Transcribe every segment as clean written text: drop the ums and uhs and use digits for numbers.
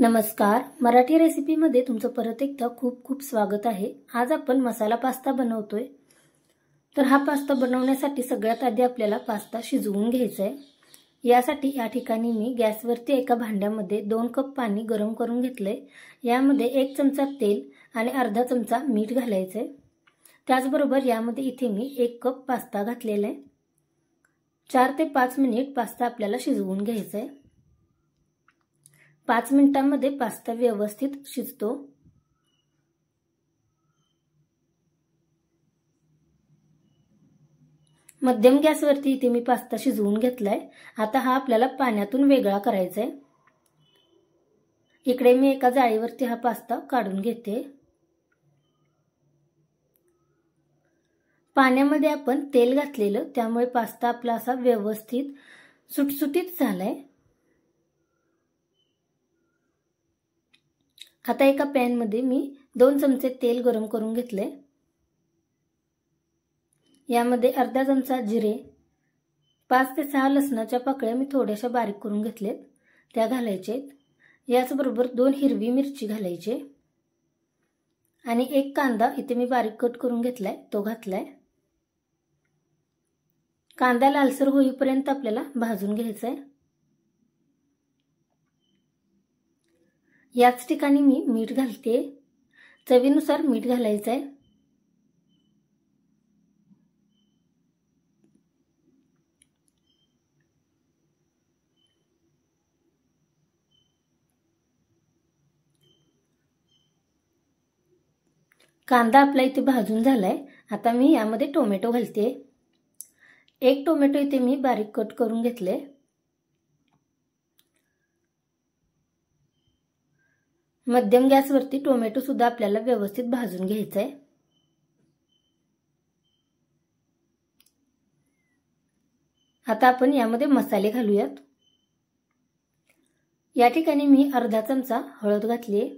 नमस्कार, मराठी रेसिपीमध्ये तुमचं परत एकदा खूप खूप स्वागत आहे। आज आपण मसाला पास्ता बनवतोय। तर हा पास्ता बनवण्यासाठी सगळ्यात आधी आपल्याला पास्ता शिजवून घ्यायचा आहे। यासाठी या ठिकाणी मी गॅसवरती एका भांड्यामध्ये 2 कप पाणी गरम करून घेतलंय। यामध्ये 1 चमचा तेल आणि अर्धा चमचा मीठ घालायचंय। त्याचबरोबर यामध्ये इथे मी 1 कप पास्ता घातलेला आहे। 4 ते 5 मिनिट पास्ता आपल्याला शिजवून घ्यायचा आहे। 5 मिनिटांमध्ये पास्ता व्यवस्थित शिजतो। मध्यम गॅसवरती इथे मी पास्ता शिजवून घेतलाय। आता हा आपल्याला पाण्यातून वेगळा करायचा आहे। इकडे मी एका जाळीवरती हा पास्ता काढून घेते। पाण्यामध्ये आपण तेल घातलेलं, त्यामुळे पास्ता आपला असा व्यवस्थित सुटसुटीत झालाय। आता एका पॅन मध्ये मी 2 चमचे तेल गरम करून घेतले। यामध्ये अर्धा चमचा जिरे, 5 ते 6 लसणाच्या पाकळ्या मी थोड्याशा बारीक करून घेतलेत, त्या घालायचे। याच बरोबर 2 हिरवी मिरची घालायचे आणि 1 कांदा इथे मी बारीक कट करून घेतलाय, तो घातलाय। कांदा लालसर होईपर्यंत आपल्याला भाजून घ्यायचा आहे। याच ठिकाणी मी मीठ घालते, चवीनुसार मीठ घालायचं आहे। कांदा आपला इथे भाजून झालाय। आता मी यामध्ये टोमॅटो घालते। 1 टोमॅटो इथे मी बारीक कट करून घेतले। मध्यम गॅसवरती टोमॅटो सुद्धा आपल्याला व्यवस्थित भाजून घ्यायचा आहे। आता आपण यामध्ये मसाले घालूयात। या ठिकाणी मी अर्धा चमचा हळद घातली,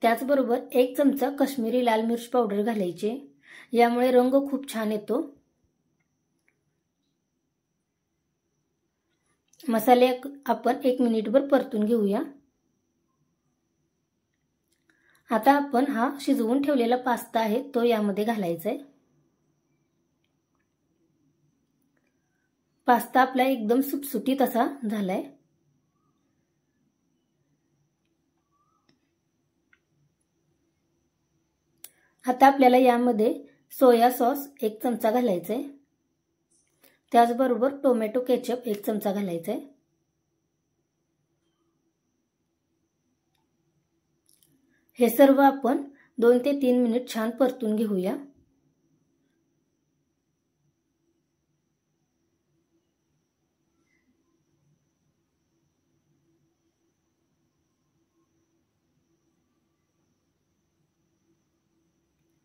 त्याचबरोबर 1 चमचा काश्मीरी लाल मिर्च पावडर घालायची, यामुळे रंग खूप छान येतो। मसाले आपण 1 मिनिटभर परतून घेऊया। आता आपण हा शिजवून ठेवलेला पास्ता आहे तो यामध्ये घालायचा आहे। पास्ता आपला एकदम सुटसुटीत असा झालाय। आता आपल्याला यामध्ये सोया सॉस 1 चमचा घालायचा आहे, त्याचबरोबर टोमॅटो केचप 1 चमचा घालायचा आहे। हे सर्व आपण 2 ते 3 मिनिट छान परतून घेऊया।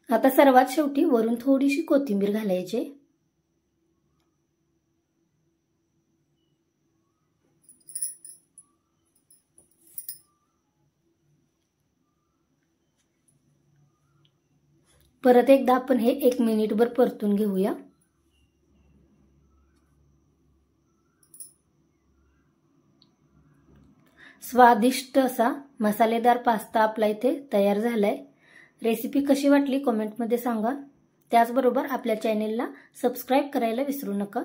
आता सर्वात शेवटी वरून थोडीशी कोथिंबीर घालायची। परत एकदा आपण हे 1 मिनिटभर परतून घेऊया। स्वादिष्ट असा मसालेदार पास्ता आपला इथे तयार झालाय। रेसिपी कशी वाटली कमेंटमध्ये सांगा। त्याचबरोबर आपल्या चॅनेलला सबस्क्राइब करायला विसरू नका।